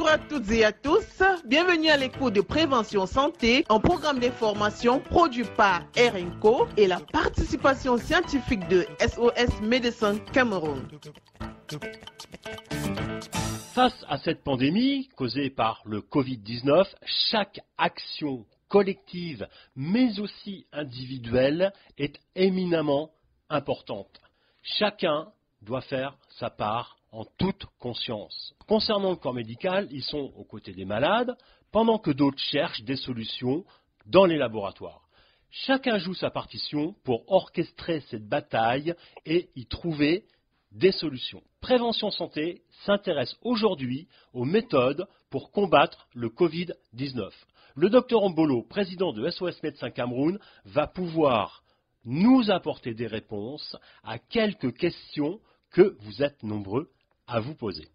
Bonjour à toutes et à tous, bienvenue à l'écoute de Prévention Santé, un programme d'information produit par RNCO et la participation scientifique de SOS Médecins Cameroun. Face à cette pandémie causée par le Covid-19, chaque action collective, mais aussi individuelle, est éminemment importante. Chacun doit faire sa part en toute conscience. Concernant le corps médical, ils sont aux côtés des malades, pendant que d'autres cherchent des solutions dans les laboratoires. Chacun joue sa partition pour orchestrer cette bataille et y trouver des solutions. Prévention Santé s'intéresse aujourd'hui aux méthodes pour combattre le Covid-19. Le Dr Mbolo, président de SOS Médecins Cameroun, va pouvoir nous apporter des réponses à quelques questions que vous êtes nombreux à vous poser.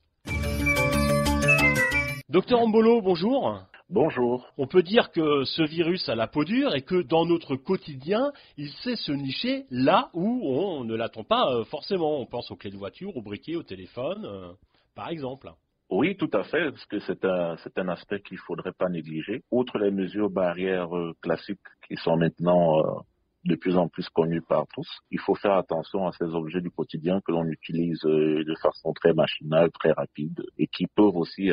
Dr Mbolo, bonjour. Bonjour. On peut dire que ce virus a la peau dure et que dans notre quotidien, il sait se nicher là où on ne l'attend pas forcément. On pense aux clés de voiture, aux briquets, au téléphone, par exemple. Oui, tout à fait, parce que c'est un aspect qu'il ne faudrait pas négliger. Outre les mesures barrières classiques qui sont maintenant de plus en plus connues par tous, il faut faire attention à ces objets du quotidien que l'on utilise de façon très machinale, très rapide, et qui peuvent aussi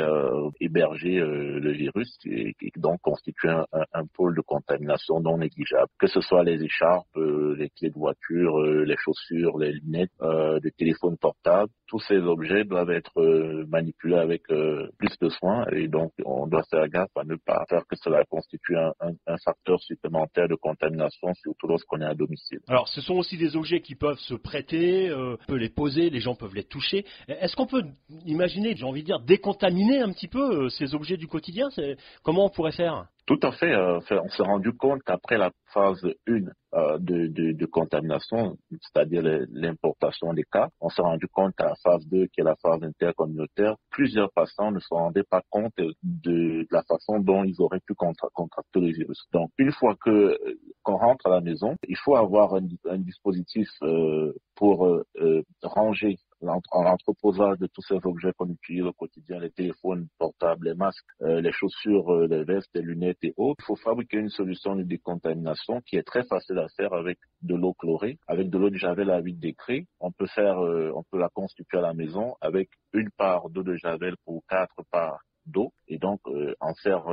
héberger le virus et donc constituer un pôle de contamination non négligeable. Que ce soit les écharpes, les clés de voiture, les chaussures, les lunettes, les téléphones portables, tous ces objets doivent être manipulés avec plus de soin et donc on doit faire gaffe à ne pas faire que cela constitue un facteur supplémentaire de contamination, surtout lorsqu'on est à domicile. Alors ce sont aussi des objets qui peuvent se prêter, on peut les poser, les gens peuvent les toucher. Est-ce qu'on peut imaginer, j'ai envie de dire, décontaminer un petit peu ces objets du quotidien? Comment on pourrait faire? Tout à fait. On s'est rendu compte qu'après la phase 1 de contamination, c'est-à-dire l'importation des cas, on s'est rendu compte qu'à la phase 2, qui est la phase intercommunautaire, plusieurs patients ne se rendaient pas compte de la façon dont ils auraient pu contracter le virus. Donc, une fois qu'on rentre à la maison, il faut avoir un dispositif pour ranger l'entreposage de tous ces objets qu'on utilise au quotidien, les téléphones portables, les masques, les chaussures, les vestes, les lunettes et autres. Il faut fabriquer une solution de décontamination qui est très facile à faire avec de l'eau chlorée, avec de l'eau de javel à 8 degrés. On peut la constituer à la maison avec une part d'eau de javel pour 4 parts d'eau et donc en faire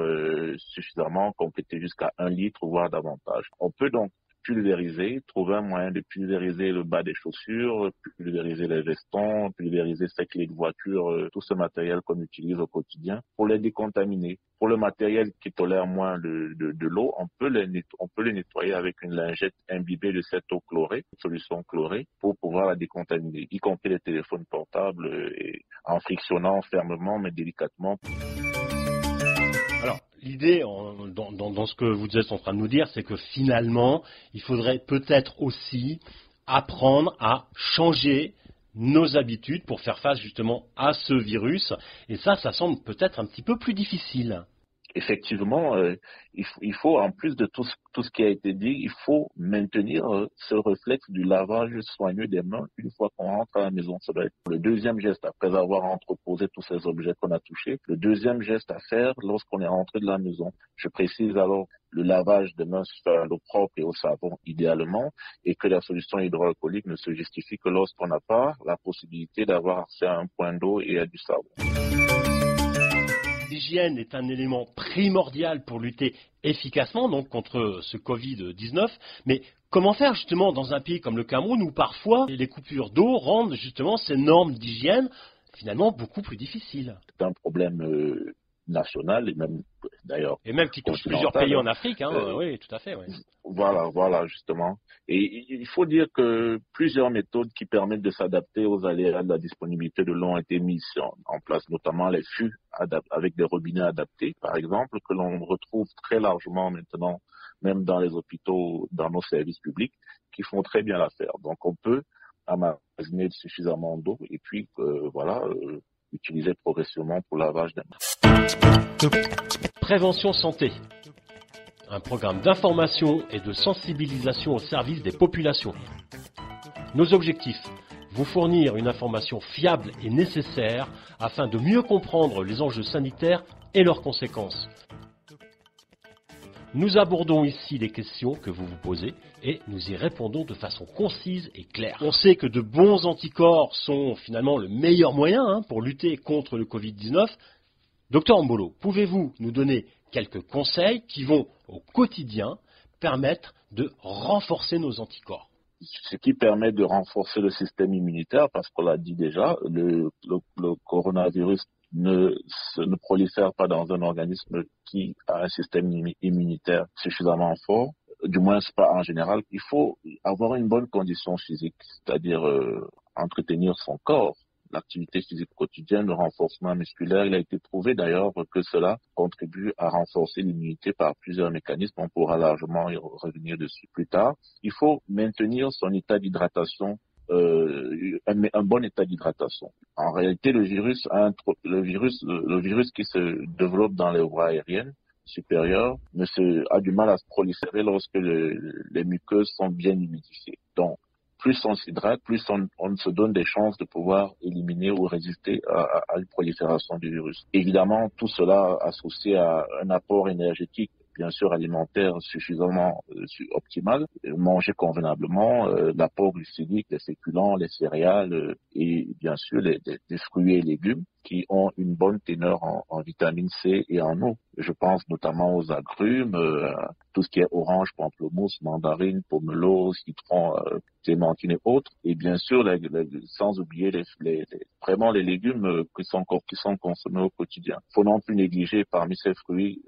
suffisamment, compléter jusqu'à 1 litre voire davantage. On peut donc pulvériser, trouver un moyen de pulvériser le bas des chaussures, pulvériser les vestons, pulvériser ses clés de voiture, tout ce matériel qu'on utilise au quotidien pour les décontaminer. Pour le matériel qui tolère moins de l'eau, on peut le nettoyer avec une lingette imbibée de cette eau chlorée, une solution chlorée, pour pouvoir la décontaminer, y compris les téléphones portables, et en frictionnant fermement mais délicatement. Alors, l'idée, dans ce que vous êtes en train de nous dire, c'est que finalement, il faudrait peut-être aussi apprendre à changer nos habitudes pour faire face justement à ce virus. Et ça semble peut-être un petit peu plus difficile. Effectivement, il faut, en plus de tout ce qui a été dit, il faut maintenir ce réflexe du lavage soigneux des mains une fois qu'on rentre à la maison. Ça doit être le deuxième geste après avoir entreposé tous ces objets qu'on a touchés. Le deuxième geste à faire lorsqu'on est rentré de la maison. Je précise alors le lavage des mains se fait à l'eau propre et au savon idéalement et que la solution hydroalcoolique ne se justifie que lorsqu'on n'a pas la possibilité d'avoir accès à un point d'eau et à du savon. L'hygiène est un élément primordial pour lutter efficacement donc contre ce Covid-19. Mais comment faire justement dans un pays comme le Cameroun où parfois les coupures d'eau rendent justement ces normes d'hygiène finalement beaucoup plus difficiles? C'est un problème national et même d'ailleurs. Et même qui touche plusieurs pays en Afrique, oui, tout à fait. Ouais. Voilà, justement. Et il faut dire que plusieurs méthodes qui permettent de s'adapter aux aléas de la disponibilité de l'eau ont été mises en place, notamment les fûts avec des robinets adaptés, par exemple, que l'on retrouve très largement maintenant, même dans les hôpitaux, dans nos services publics, qui font très bien l'affaire. Donc on peut emmagasiner suffisamment d'eau et puis utiliser progressivement pour lavage des mains. Prévention Santé, un programme d'information et de sensibilisation au service des populations. Nos objectifs, vous fournir une information fiable et nécessaire afin de mieux comprendre les enjeux sanitaires et leurs conséquences. Nous abordons ici les questions que vous vous posez et nous y répondons de façon concise et claire. On sait que de bons anticorps sont finalement le meilleur moyen pour lutter contre le Covid-19. Docteur Mbolo, pouvez-vous nous donner quelques conseils qui vont au quotidien permettre de renforcer nos anticorps? Ce qui permet de renforcer le système immunitaire, parce qu'on l'a dit déjà, le coronavirus ne prolifère pas dans un organisme qui a un système immunitaire suffisamment fort, du moins pas en général. Il faut avoir une bonne condition physique, c'est-à-dire entretenir son corps. L'activité physique quotidienne, le renforcement musculaire, il a été prouvé d'ailleurs que cela contribue à renforcer l'immunité par plusieurs mécanismes. On pourra largement y revenir dessus plus tard. Il faut maintenir son état d'hydratation, un bon état d'hydratation. En réalité, le virus qui se développe dans les voies aériennes supérieures a du mal à se proliférer lorsque les muqueuses sont bien humidifiées. Donc, plus on s'hydrate, plus on se donne des chances de pouvoir éliminer ou résister à une prolifération du virus. Évidemment, tout cela associé à un apport énergétique, bien sûr alimentaire suffisamment optimal, manger convenablement, l'apport glucidique, les féculents, les céréales et bien sûr les fruits et légumes qui ont une bonne teneur en vitamine C et en eau. Je pense notamment aux agrumes, tout ce qui est orange, pamplemousse, mandarine, pomelo, citron, clémentine et autres. Et bien sûr, sans oublier vraiment les légumes qui sont consommés au quotidien. Faut non plus négliger parmi ces fruits,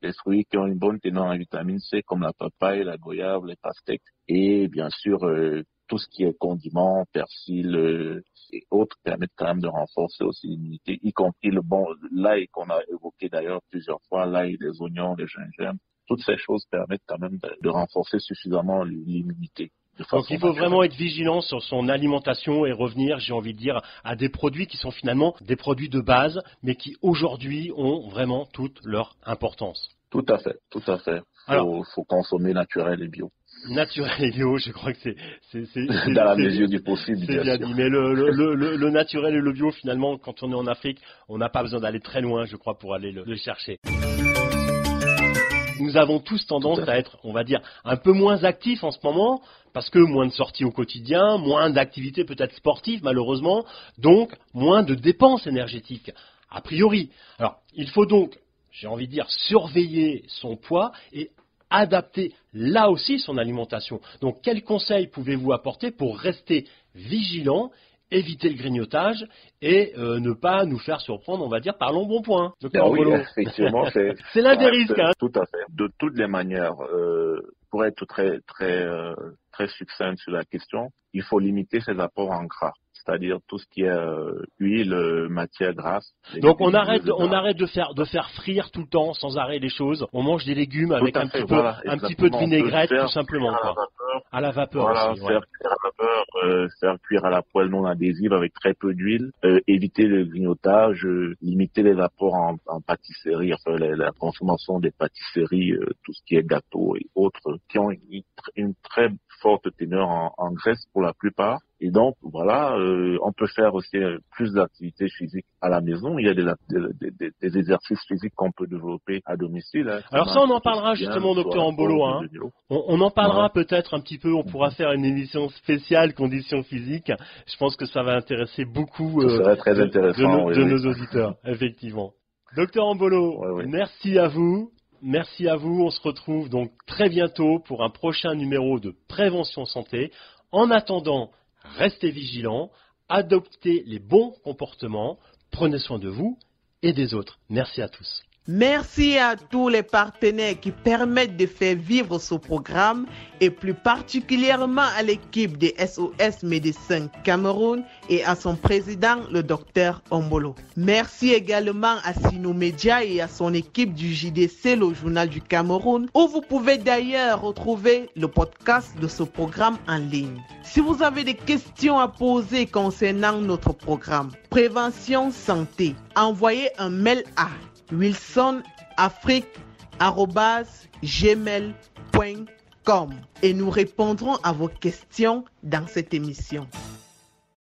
les fruits qui ont une bonne teneur en vitamine C comme la papaye, la goyave, les pastèques et bien sûr tout ce qui est condiments, persil et autres permettent quand même de renforcer aussi l'immunité, y compris l'ail qu'on a évoqué d'ailleurs plusieurs fois, l'ail, les oignons, les gingembre. Toutes ces choses permettent quand même de renforcer suffisamment l'immunité. Donc il faut vraiment être vigilant sur son alimentation et revenir, j'ai envie de dire, à des produits qui sont finalement des produits de base, mais qui aujourd'hui ont vraiment toute leur importance. Tout à fait, tout à fait. Faut consommer naturel et bio. Naturel et bio, je crois que c'est dans la mesure du possible. C'est bien dit, mais le naturel et le bio, finalement, quand on est en Afrique, on n'a pas besoin d'aller très loin, je crois, pour aller le chercher. Nous avons tous tendance à être, on va dire, un peu moins actifs en ce moment, parce que moins de sorties au quotidien, moins d'activités peut-être sportives, malheureusement, donc moins de dépenses énergétiques, a priori. Alors, il faut donc, j'ai envie de dire, surveiller son poids et adapter là aussi son alimentation. Donc, quels conseils pouvez-vous apporter pour rester vigilant, éviter le grignotage et ne pas nous faire surprendre, on va dire, par l'embonpoint. Oui, effectivement, c'est l'un des risques. Tout à fait. De toutes les manières, pour être très succinct sur la question, il faut limiter ses apports en gras. C'est-à-dire tout ce qui est huile, matière grasse. Donc on arrête de faire frire tout le temps sans arrêt les choses. On mange des légumes avec un petit peu de vinaigrette tout simplement. À la vapeur. Voilà, aussi, faire cuire à la vapeur, faire cuire à la poêle non adhésive avec très peu d'huile, éviter le grignotage, limiter les apports en pâtisserie, enfin la consommation des pâtisseries, tout ce qui est gâteau et autres, qui ont une très forte teneur en graisse pour la plupart. Et donc, voilà, on peut faire aussi plus d'activités physiques à la maison. Il y a des exercices physiques qu'on peut développer à domicile. Alors ça, on en parlera justement, docteur Mbolo. On en parlera peut-être un petit peu. On pourra faire une émission spéciale conditions physiques. Je pense que ça va intéresser beaucoup de nos auditeurs, effectivement. Docteur Mbolo, merci à vous. Merci à vous. On se retrouve donc très bientôt pour un prochain numéro de Prévention Santé. En attendant, restez vigilants, adoptez les bons comportements, prenez soin de vous et des autres. Merci à tous. Merci à tous les partenaires qui permettent de faire vivre ce programme et plus particulièrement à l'équipe des SOS Médecins Cameroun et à son président, le docteur Mbolo. Merci également à Sino Media et à son équipe du JDC, le journal du Cameroun, où vous pouvez d'ailleurs retrouver le podcast de ce programme en ligne. Si vous avez des questions à poser concernant notre programme Prévention Santé, envoyez un mail à wilsonafrique@gmail.com et nous répondrons à vos questions dans cette émission.